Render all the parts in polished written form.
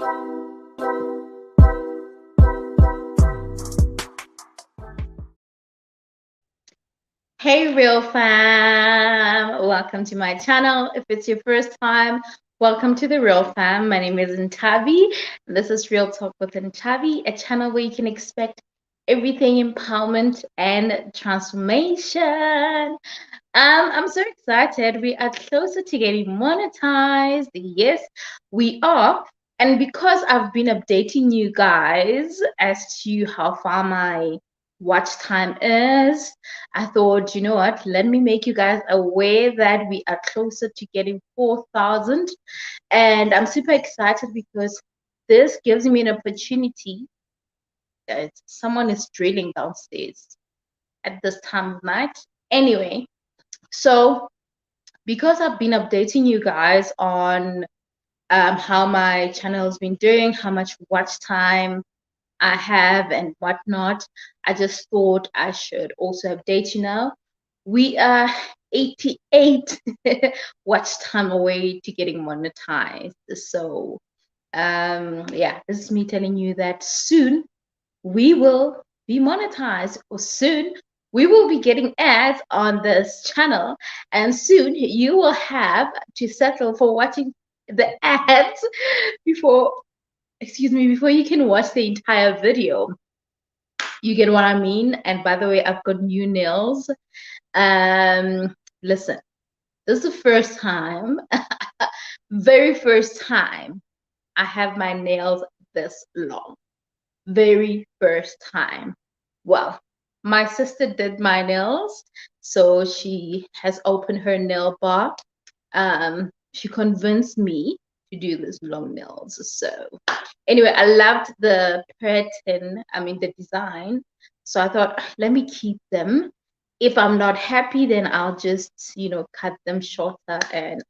Hey RealFam, welcome to my channel. If it's your first time, welcome to the RealFam. My name is Ntabi. This is Real Talk with Ntabi, a channel where you can expect everything empowerment and transformation. I'm so excited. We are closer to getting monetized. Yes, we are. And because I've been updating you guys as to how far my watch time is, I thought, you know what, let me make you guys aware that we are closer to getting 4,000. And I'm super excited because this gives me an opportunity. Someone is drilling downstairs at this time of night. Anyway, so because I've been updating you guys on how my channel has been doing, how much watch time I have and whatnot, I just thought I should also update you now. We are 88 watch time away to getting monetized. So yeah, this is me telling you that soon we will be monetized, or soon we will be getting ads on this channel, and soon you will have to settle for watching the ads before, excuse me, before you can watch the entire video. You get what I mean? And by the way, I've got new nails. Listen, this is the first time, very first time I have my nails this long. Very first time. Well, my sister did my nails, so she has opened her nail bar. She convinced me to do this long nails. So anyway, I loved the pattern, the design. So I thought, let me keep them. If I'm not happy, then I'll just, cut them shorter and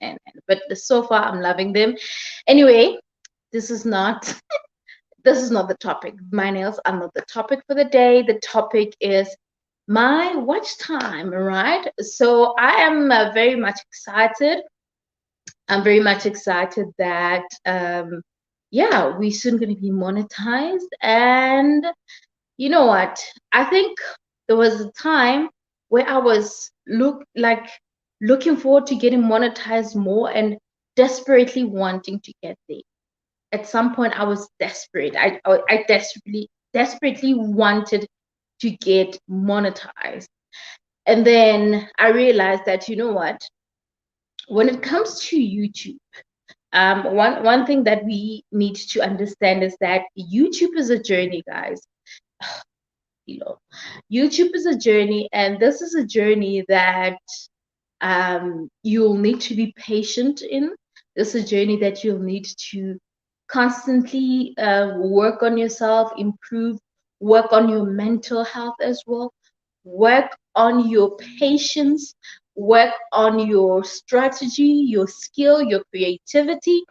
but so far I'm loving them. Anyway, this is not the topic. My nails are not the topic for the day. The topic is my watch time, right? So I am very much excited. I'm very much excited that yeah, we're soon going to be monetized. And you know what? I think there was a time where I was looking forward to getting monetized more and desperately wanting to get there. At some point I was desperate. I desperately wanted to get monetized. And then I realized that, you know what, when it comes to YouTube, one thing that we need to understand is that YouTube is a journey, guys. YouTube is a journey, and this is a journey that you'll need to be patient in. This is a journey that you'll need to constantly work on yourself, improve, work on your mental health as well, work on your patience, work on your strategy, your skill, your creativity.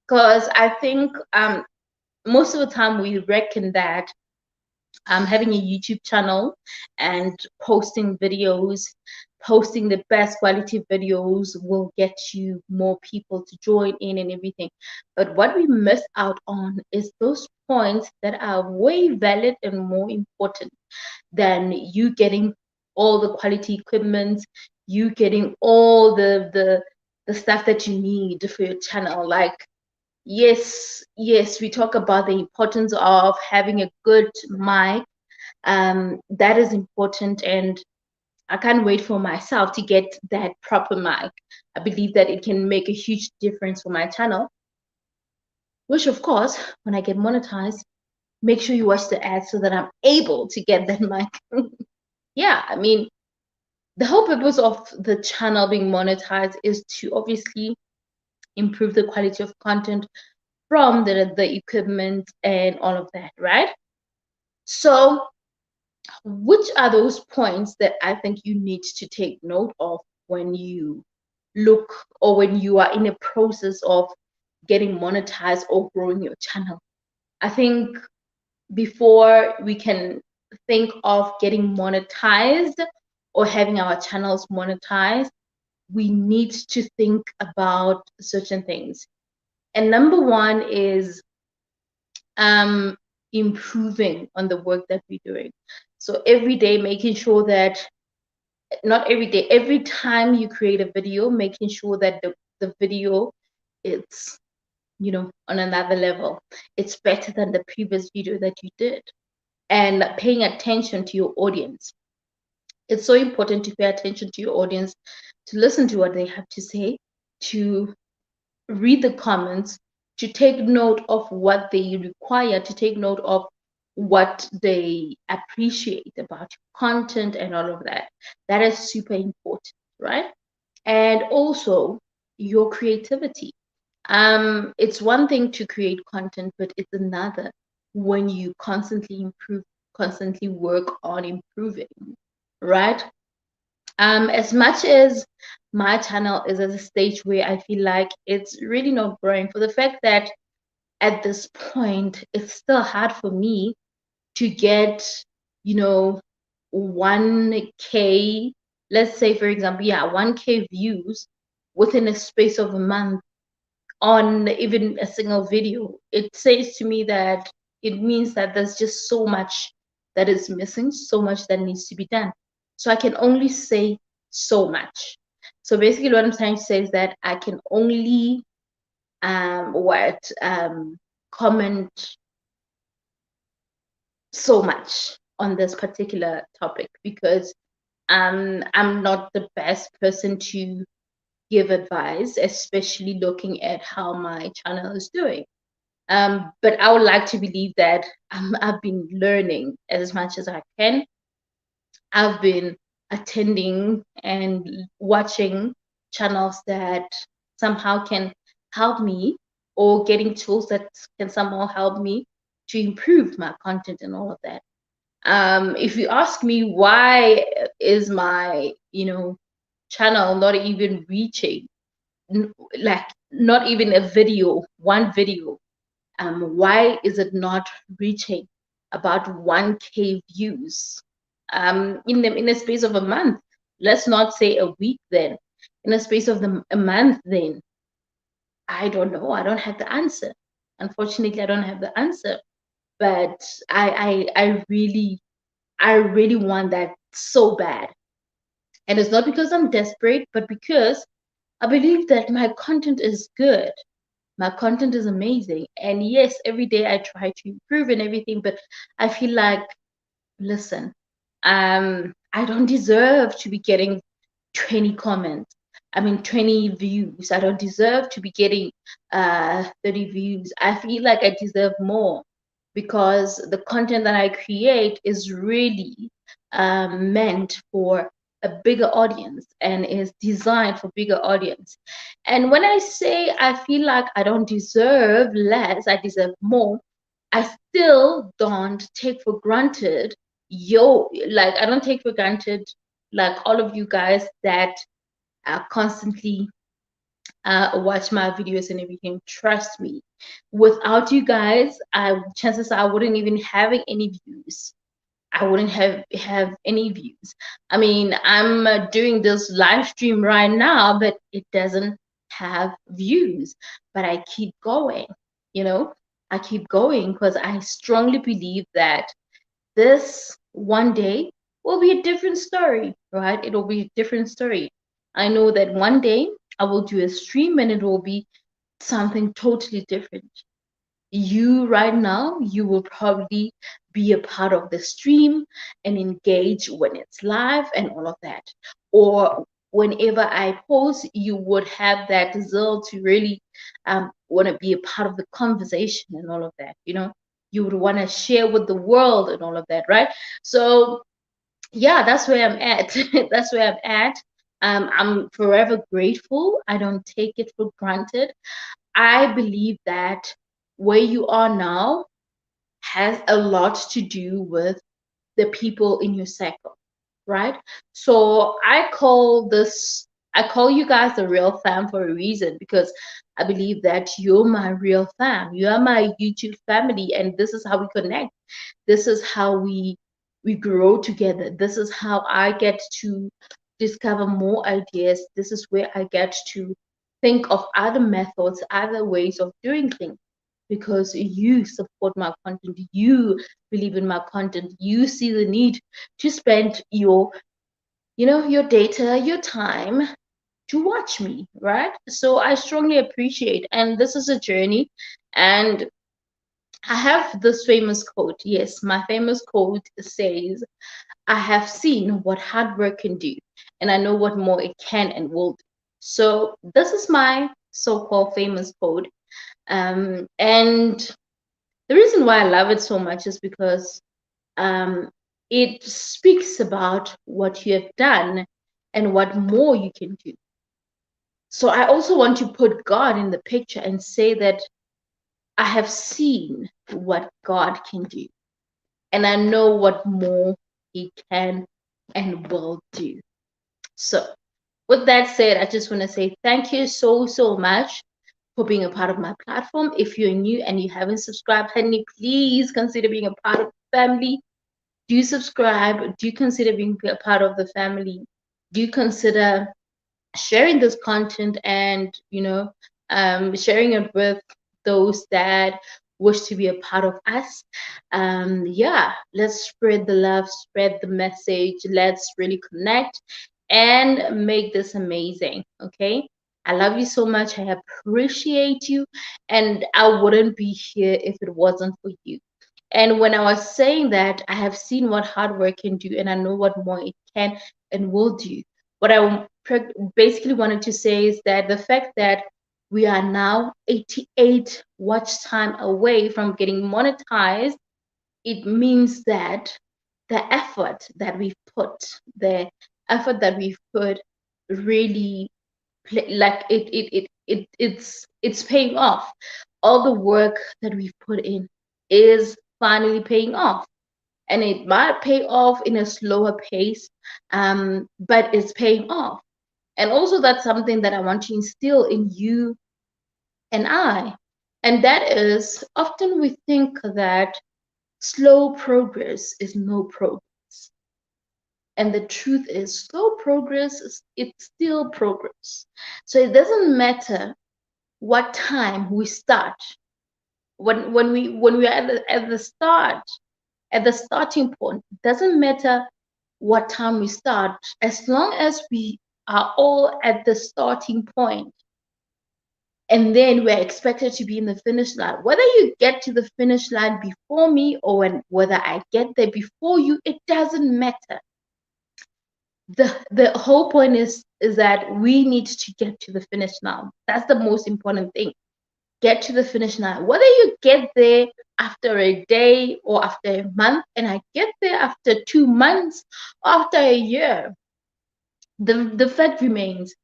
Because I think most of the time we reckon that having a YouTube channel and posting videos, posting the best quality videos will get you more people to join in and everything. But what we miss out on is those points that are way valid and more important than you getting all the quality equipment, you getting all the stuff that you need for your channel. Like, yes, we talk about the importance of having a good mic. That is important, and I can't wait for myself to get that proper mic. I believe that it can make a huge difference for my channel, which of course, when I get monetized, make sure you watch the ads so that I'm able to get that mic. Yeah, the whole purpose of the channel being monetized is to obviously improve the quality of content from the equipment and all of that, right? So which are those points that I think you need to take note of when you look, or when you are in a process of getting monetized or growing your channel? I think before we can think of getting monetized or having our channels monetized, we need to think about certain things. And number one is improving on the work that we're doing. So every day, making sure that, not every day, every time you create a video, making sure that the video, it's, on another level. It's better than the previous video that you did. And paying attention to your audience. It's so important to pay attention to your audience, to listen to what they have to say, to read the comments, to take note of what they require, to take note of what they appreciate about your content and all of that. That is super important, right? And also your creativity. It's one thing to create content, but it's another when you constantly improve, constantly work on improving, right? As much as my channel is at a stage where I feel like it's really not growing, for the fact that at this point it's still hard for me to get, 1K, let's say for example, 1K views within a space of a month on even a single video. It says to me that it means that there's just so much that is missing, so much that needs to be done. So I can only say so much. So basically what I'm trying to say is that I can only comment so much on this particular topic, because I'm not the best person to give advice, especially looking at how my channel is doing. But I would like to believe that I've been learning as much as I can. I've been attending and watching channels that somehow can help me, or getting tools that can somehow help me to improve my content and all of that. If you ask me why is my, channel not even reaching, like not even a video, one video, why is it not reaching about 1K views in a space of a month? Let's not say a week then. In a space of a month then. I don't know. I don't have the answer. Unfortunately, I don't have the answer. But I really want that so bad. And it's not because I'm desperate, but because I believe that my content is good. My content is amazing. And yes, every day I try to improve and everything, but I feel like, listen, I don't deserve to be getting 20 comments. 20 views. I don't deserve to be getting 30 views. I feel like I deserve more, because the content that I create is really meant for a bigger audience and is designed for bigger audience. And when I say I feel like I don't deserve less, I deserve more, I still don't take for granted I don't take for granted, like, all of you guys that constantly watch my videos and everything. Trust me, without you guys, chances are I wouldn't even having any views. I wouldn't have any views. I'm doing this live stream right now, but it doesn't have views. But I keep going, I keep going because I strongly believe that this one day will be a different story, right? It'll be a different story. I know that one day I will do a stream and it will be something totally different. You right now, you will probably be a part of the stream and engage when it's live and all of that. Or whenever I post, you would have that zeal to really want to be a part of the conversation and all of that, you would want to share with the world and all of that, right? So yeah, that's where I'm at. That's where I'm at. I'm forever grateful. I don't take it for granted. I believe that where you are now has a lot to do with the people in your circle, right? So I call you guys the real fam for a reason, because I believe that you're my real fam. You are my YouTube family, and this is how we connect. This is how we grow together. This is how I get to discover more ideas. This is where I get to think of other methods, other ways of doing things, because you support my content, you believe in my content, you see the need to spend your, your data, your time to watch me, right? So I strongly appreciate, and this is a journey. And I have this famous quote. Yes, my famous quote says, I have seen what hard work can do, and I know what more it can and will do. So this is my so-called famous quote. And the reason why I love it so much is because um, it speaks about what you have done and what more you can do. So I also want to put God in the picture and say that I have seen what God can do, and I know what more He can and will do. So, with that said, I just want to say thank you so, so much for being a part of my platform. If you're new and you haven't subscribed, honey, please consider being a part of the family. Do subscribe. Do consider being a part of the family. Do consider sharing this content and sharing it with those that wish to be a part of us. Yeah, let's spread the love, spread the message, let's really connect and make this amazing. Okay, I love you so much, I appreciate you, and I wouldn't be here if it wasn't for you. And when I was saying that, I have seen what hard work can do, and I know what more it can and will do. What I basically wanted to say is that the fact that we are now 88 watch time away from getting monetized, it means that the effort that we've put, really like it's paying off. All the work that we've put in is finally paying off, and it might pay off in a slower pace, but it's paying off. And also, that's something that I want to instill in you and I, and that is, often we think that slow progress is no progress, and the truth is, slow progress it's still progress. So it doesn't matter what time we start. When we are at the start, at the starting point, it doesn't matter what time we start, as long as we are all at the starting point, and then we're expected to be in the finish line. Whether you get to the finish line before me or whether I get there before you, it doesn't matter. The whole point is that we need to get to the finish line. That's the most important thing. Get to the finish line. Whether you get there after a day or after a month, and I get there after 2 months, after a year, the fact remains,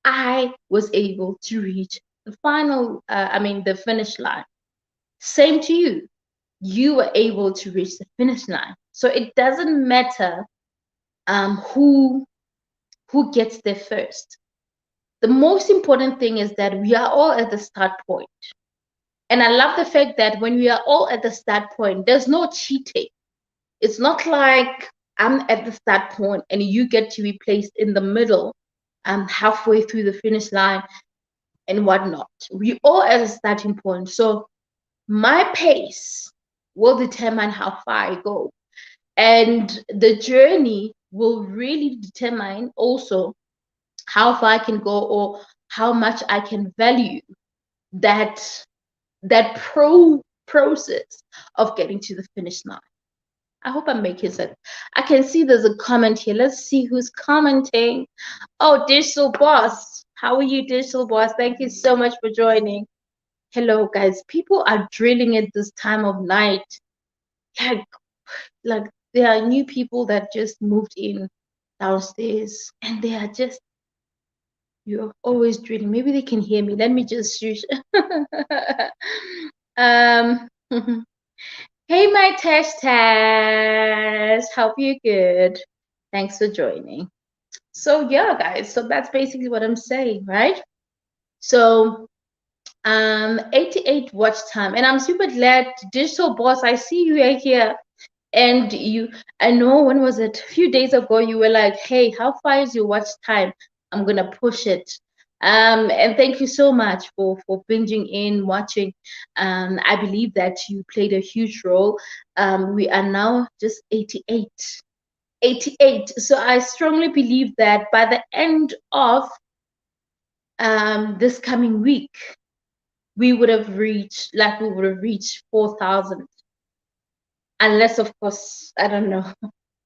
I was able to reach the the finish line. Same to you. You were able to reach the finish line. So it doesn't matter who gets there first. The most important thing is that we are all at the start point. And I love the fact that when we are all at the start point, there's no cheating. It's not like I'm at the start point and you get to be placed in the middle, halfway through the finish line and whatnot. We all at a starting point. So my pace will determine how far I go. And the journey will really determine also how far I can go, or how much I can value that process of getting to the finish line. I hope I'm making sense. I can see there's a comment here. Let's see who's commenting. Oh, Digital Boss. How are you, Digital Boss? Thank you so much for joining. Hello, guys. People are drilling at this time of night. Like there are new people that just moved in downstairs, and they are just, you're always drilling. Maybe they can hear me. Let me just shush. um Hey, my Tash, hope you're good. Thanks for joining. So yeah, guys, so that's basically what I'm saying, right? So 88 watch time, and I'm super glad, Digital Boss, I see you are here. And I know, when was it, a few days ago, you were like, hey, how far is your watch time? I'm gonna push it And thank you so much for binging in, watching. I believe that you played a huge role. We are now just 88. 88. So I strongly believe that by the end of this coming week, we would have reached, like we would have reached 4,000. Unless, of course, I don't know,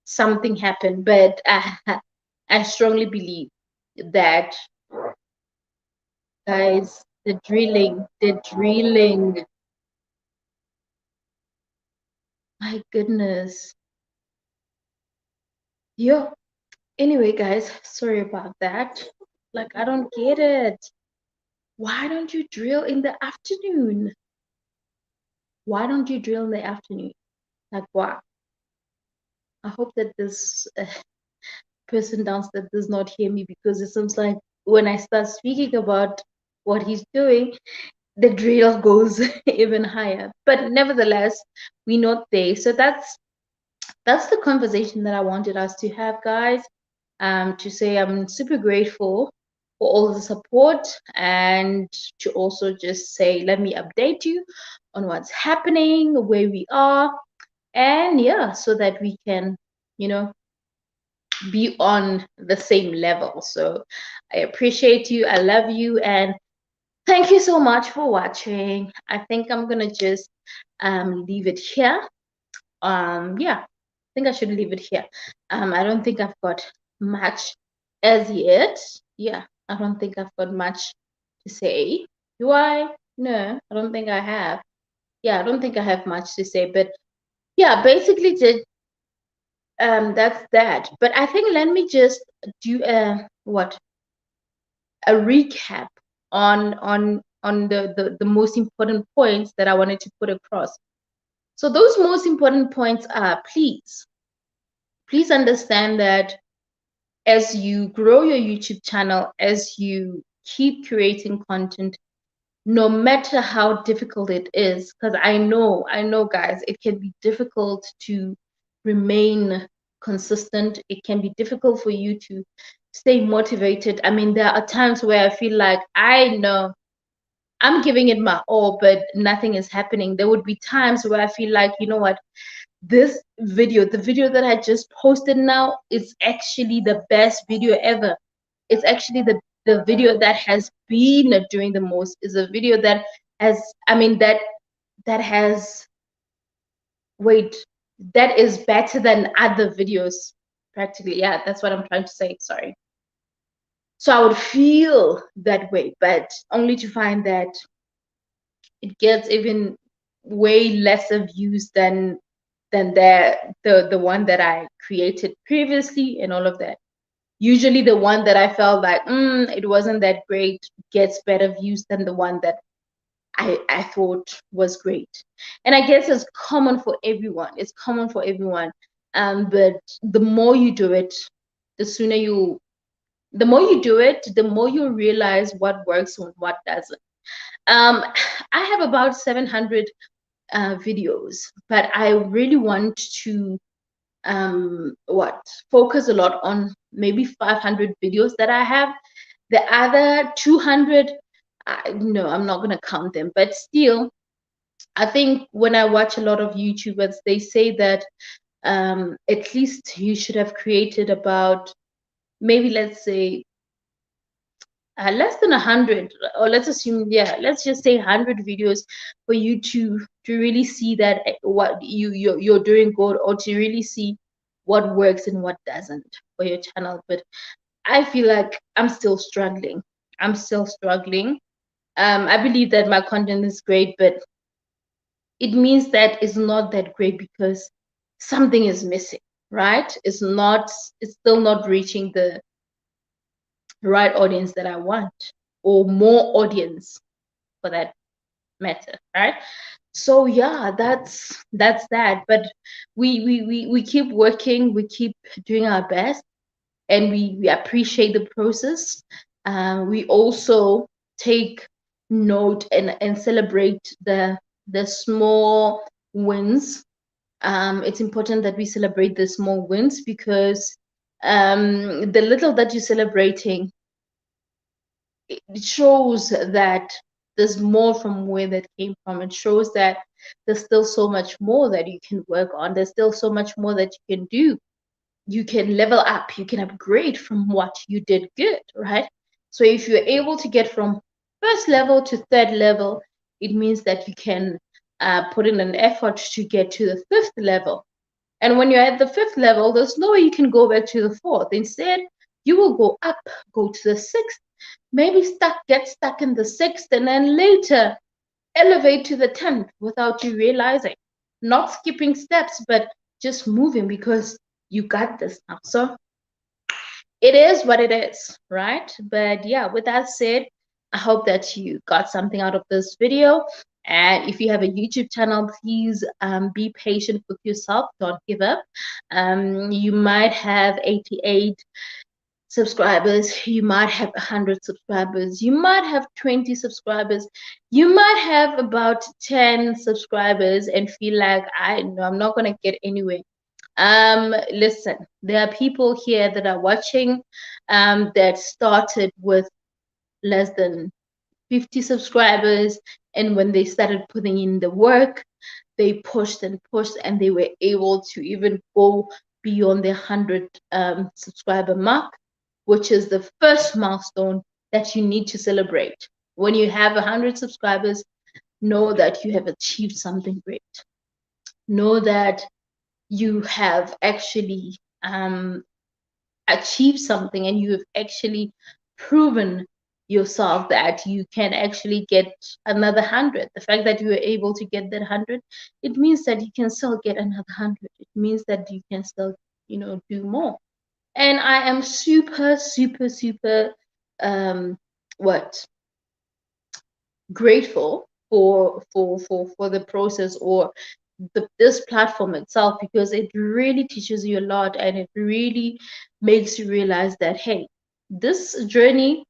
something happened. But I strongly believe that, guys, the drilling. My goodness. Yeah. Anyway, guys, sorry about that. Like, I don't get it. Why don't you drill in the afternoon? Why don't you drill in the afternoon? Like, why? I hope that this person downstairs does not hear me, because it seems like when I start speaking about what he's doing, the drill goes even higher. But nevertheless, we're not there. So that's the conversation that I wanted us to have, guys. To say I'm super grateful for all the support, and to also just say, let me update you on what's happening, where we are, and yeah, so that we can, you know, be on the same level. So I appreciate you. I love you. And thank you so much for watching. I think I'm going to just leave it here. Yeah, I think I should leave it here. I don't think I've got much as yet. Yeah, I don't think I've got much to say. Do I? No, I don't think I have. Yeah, I don't think I have much to say. But yeah, basically, that's that. But I think let me just do a recap on the most important points that I wanted to put across. So those most important points are, please understand that as you grow your YouTube channel, as you keep creating content, no matter how difficult it is, because I know, guys, it can be difficult to remain consistent. It can be difficult for you to stay motivated. I mean, there are times where I feel like I know I'm giving it my all, but nothing is happening. There would be times where I feel like, you know what, this video, the video that I just posted now, is actually the best video ever. It's actually the video that has been doing the most, is a video that has, I mean, that has, wait, that is better than other videos practically. Yeah, that's what I'm trying to say. Sorry. So I would feel that way, but only to find that it gets even way lesser views than the one that I created previously and all of that. Usually the one that I felt like it wasn't that great gets better views than the one that I thought was great. And I guess it's common for everyone. It's common for everyone. But the more you do it, the more you do it, the more you realize what works and what doesn't. I have about 700 videos, but I really want to focus a lot on maybe 500 videos that I have. The other 200, no, I'm not gonna count them, but still, I think when I watch a lot of YouTubers, they say that at least you should have created about, maybe let's say, less than 100, or let's assume, yeah, let's just say 100 videos for you to really see that what you're doing good, or to really see what works and what doesn't for your channel. But I feel like I'm still struggling. I believe that my content is great, but it means that it's not that great because something is missing, right? It's still not reaching the right audience that I want, or more audience for that matter, right? So yeah, that's that. But we keep working, we keep doing our best, and we appreciate the process. We also take note and celebrate the small wins. It's important that we celebrate the small wins, because the little that you're celebrating it shows that there's more from where that came from. It shows that there's still so much more that you can work on. There's still so much more that you can do. You can level up, you can upgrade from what you did good, right? So if you're able to get from first level to third level, it means that you can put in an effort to get to the fifth level. And when you're at the fifth level, there's no way you can go back to the fourth. Instead, you will go up, go to the sixth, maybe get stuck in the sixth, and then later elevate to the 10th without you realizing. Not skipping steps, but just moving because you got this now. So it is what it is, right? But yeah, with that said, I hope that you got something out of this video. And if you have a YouTube channel, please be patient with yourself. Don't give up. You might have 88 subscribers, you might have 100 subscribers, you might have 20 subscribers, you might have about 10 subscribers and feel like I'm not going to get anywhere. Listen, there are people here that are watching that started with less than 50 subscribers, and when they started putting in the work, they pushed and pushed, and they were able to even go beyond the 100 subscriber mark, which is the first milestone that you need to celebrate. When you have 100 subscribers, know that you have achieved something great. Know that you have actually achieved something, and you have actually proven yourself that you can actually get another 100. The fact that you were able to get that 100, it means that you can still get another 100. It means that you can still, do more. And I am super, super, super, grateful for the process, or this platform itself, because it really teaches you a lot, and it really makes you realize that, hey, this journey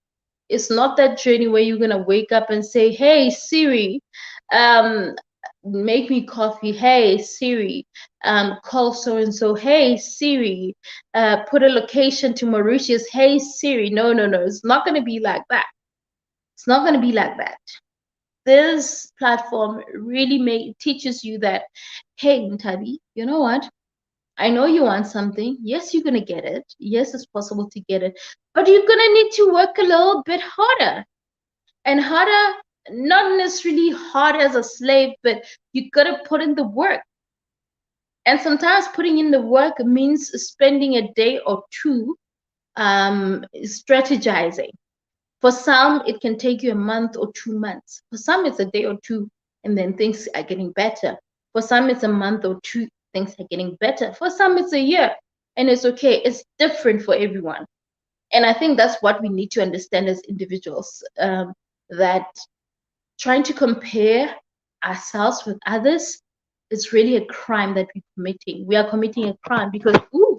is not that journey where you're gonna wake up and say, hey Siri, make me coffee. Hey Siri, call so and so. Hey Siri, put a location to Mauritius. Hey Siri. No, it's not gonna be like that. It's not gonna be like that. This platform really teaches you that, hey Nthabi, you know what? I know you want something. Yes, you're gonna get it. Yes, it's possible to get it, but you're gonna need to work a little bit harder. And harder, not necessarily hard as a slave, but you gotta put in the work. And sometimes putting in the work means spending a day or two strategizing. For some, it can take you a month or 2 months. For some, it's a day or two, and then things are getting better. For some, it's a month or two, things are getting better. For some, it's a year, and it's okay. It's different for everyone. And I think that's what we need to understand as individuals, that trying to compare ourselves with others is really a crime that we're committing. We are committing a crime because, ooh,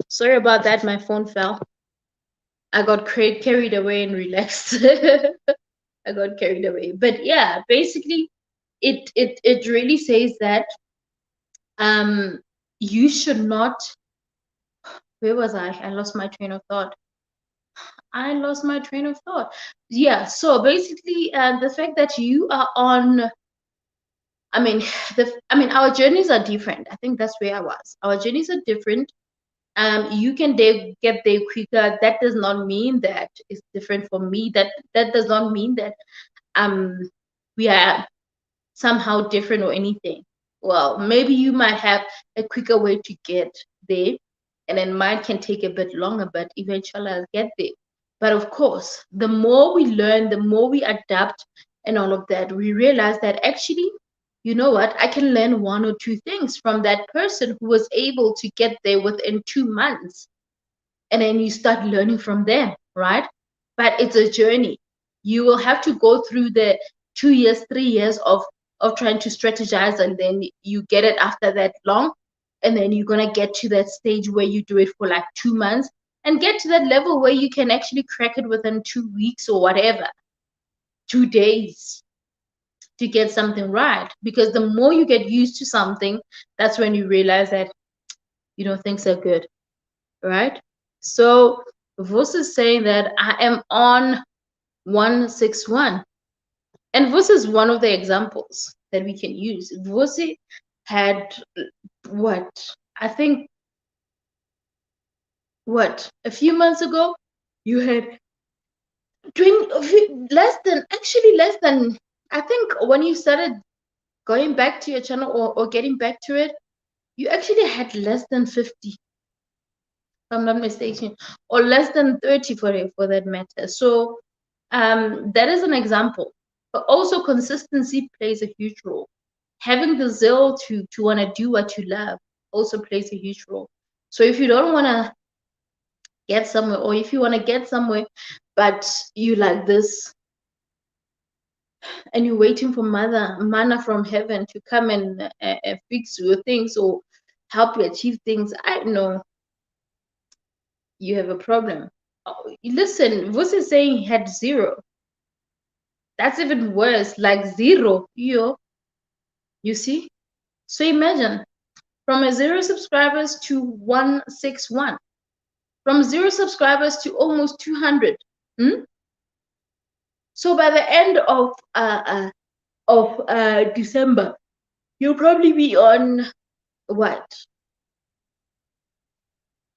sorry about that, my phone fell. I got carried away and relaxed. I got carried away. But yeah, basically, it really says that you should not. Where was I? I lost my train of thought. Yeah. So basically, the fact that you are on. Our journeys are different. I think that's where I was. Our journeys are different. You can get there quicker. That does not mean that it's different for me. That does not mean that we are somehow different or anything. Well, maybe you might have a quicker way to get there, and then mine can take a bit longer, but eventually I'll get there. But of course, the more we learn, the more we adapt and all of that, we realize that actually, you know what, I can learn one or two things from that person who was able to get there within 2 months. And then you start learning from them, right? But it's a journey. You will have to go through the 2 years, 3 years of trying to strategize, and then you get it after that long. And then you're going to get to that stage where you do it for like 2 months and get to that level where you can actually crack it within 2 weeks or whatever, 2 days, to get something right. Because the more you get used to something, that's when you realize that, things are good, right? So Vos is saying that I am on 161. And Vos is one of the examples that we can use. Vos had what? I think what? A few months ago, you had 20, less than, I think when you started going back to your channel or getting back to it, you actually had less than 50, if I'm not mistaken, or less than 30 for that matter. So that is an example. But also consistency plays a huge role. Having the zeal to want to do what you love also plays a huge role. So if you don't want to get somewhere, or if you want to get somewhere, but you like this, and you're waiting for manna from heaven to come and fix your things or help you achieve things, I know you have a problem. Oh, listen, Vos is saying he had 0. That's even worse, like 0. You see? So imagine, from a 0 subscribers to 161, from 0 subscribers to almost 200. So by the end of December, you'll probably be on what?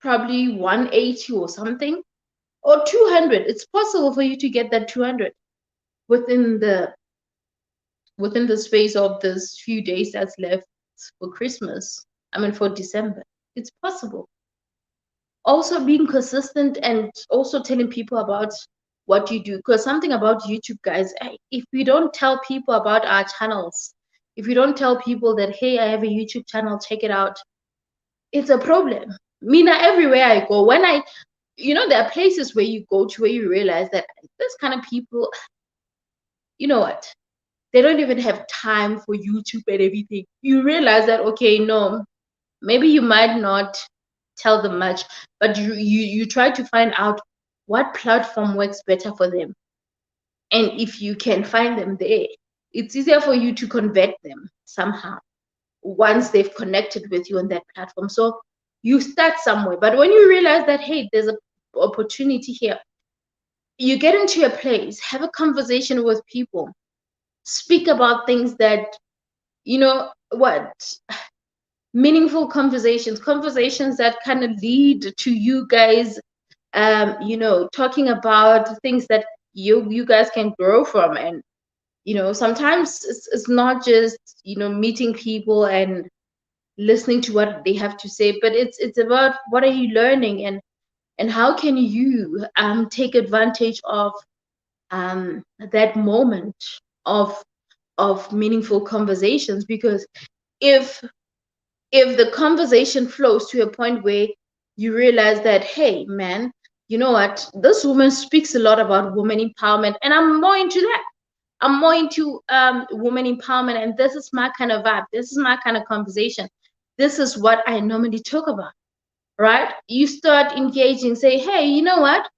Probably 180 or something, or 200. It's possible for you to get that 200 within the space of this few days that's left for Christmas. I mean, for December. It's possible. Also being consistent and also telling people about what you do, because something about YouTube, guys, if we don't tell people about our channels, if we don't tell people that, hey, I have a YouTube channel, check it out, it's a problem. Mina, everywhere I go, when there are places where you go to where you realize that this kind of people, you know what, they don't even have time for YouTube and everything. You realize that, okay, no, maybe you might not tell them much, but you try to find out what platform works better for them. And if you can find them there, it's easier for you to convert them somehow once they've connected with you on that platform. So you start somewhere. But when you realize that, hey, there's an opportunity here, you get into a place, have a conversation with people, speak about things that, meaningful conversations that kind of lead to you guys, talking about things that you guys can grow from. And, sometimes it's not just, meeting people and listening to what they have to say, but it's about what are you learning, and how can you take advantage of that moment of meaningful conversations. Because if the conversation flows to a point where you realize that, hey man, you know what, this woman speaks a lot about women empowerment, and I'm more into that. I'm more into women empowerment, and this is my kind of vibe. This is my kind of conversation. This is what I normally talk about, right? You start engaging, say, hey, you know what?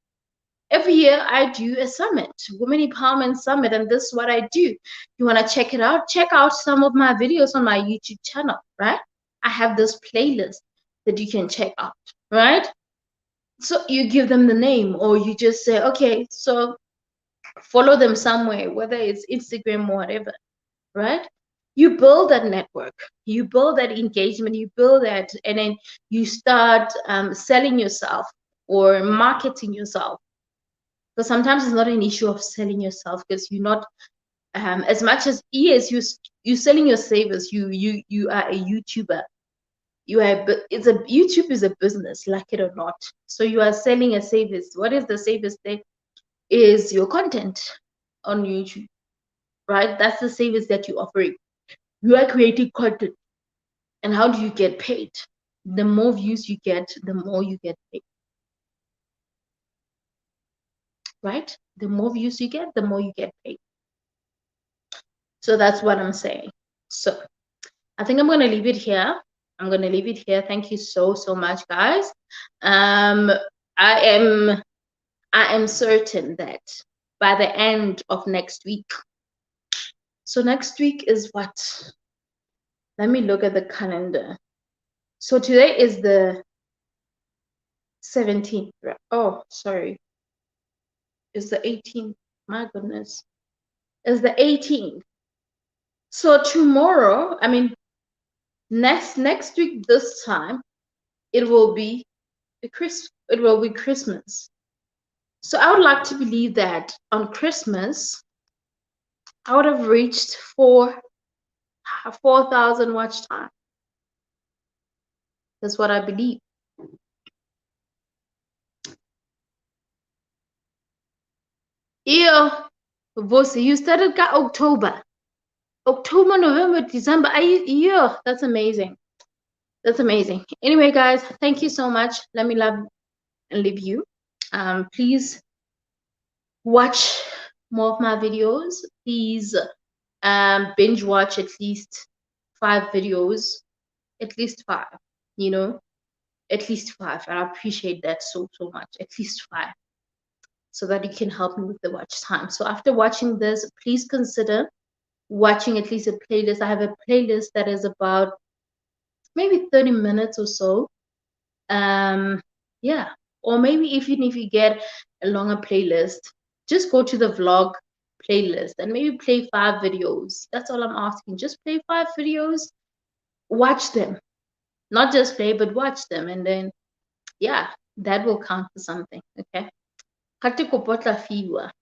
Every year I do a summit, Women Empowerment Summit, and this is what I do. You want to check it out? Check out some of my videos on my YouTube channel, right? I have this playlist that you can check out, right? So you give them the name, or you just say, okay, so follow them somewhere, whether it's Instagram or whatever, right? You build that network, you build that engagement, you build that, and then you start selling yourself or marketing yourself. Because sometimes it's not an issue of selling yourself, because you're not as much as you're selling your savers. You are a YouTuber. YouTube is a business, like it or not. So you are selling a service. What is the service there? Is your content on YouTube, right? That's the service that you're offering. You are creating content. And how do you get paid? The more views you get, the more you get paid, right? The more views you get, the more you get paid. So that's what I'm saying. So I think I'm going to leave it here. Thank you so much, guys. I am certain that by the end of next week, so next week is what? Let me look at the calendar. So today is the 17th. Oh, sorry. It's the 18th. My goodness. It's the 18th. So tomorrow, I mean, next week this time, it will be Christmas. So I would like to believe that on Christmas I would have reached 4,000 watch time. That's what I believe. Yeah, Vosi, you started got October, November, December. Yeah, that's amazing. That's amazing. Anyway, guys, thank you so much. Let me love and leave you. Please watch more of my videos. Please binge watch at least 5 videos, at least 5, you know, at least 5. And I appreciate that so much. At least 5, so that you can help me with the watch time. So after watching this, please consider watching at least a playlist. I have a playlist that is about maybe 30 minutes or so. Yeah, or maybe even if you get a longer playlist, just go to the vlog playlist and maybe play 5 videos. That's all I'm asking. Just play 5 videos, watch them, not just play, but watch them, and then yeah, that will count for something. Okay.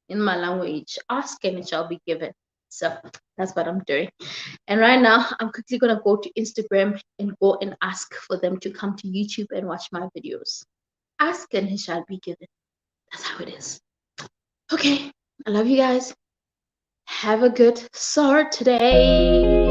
In my language, ask and it shall be given. So that's what I'm doing. And right now, I'm quickly going to go to Instagram and go and ask for them to come to YouTube and watch my videos. Ask and it shall be given. That's how it is. Okay. I love you guys. Have a good start today.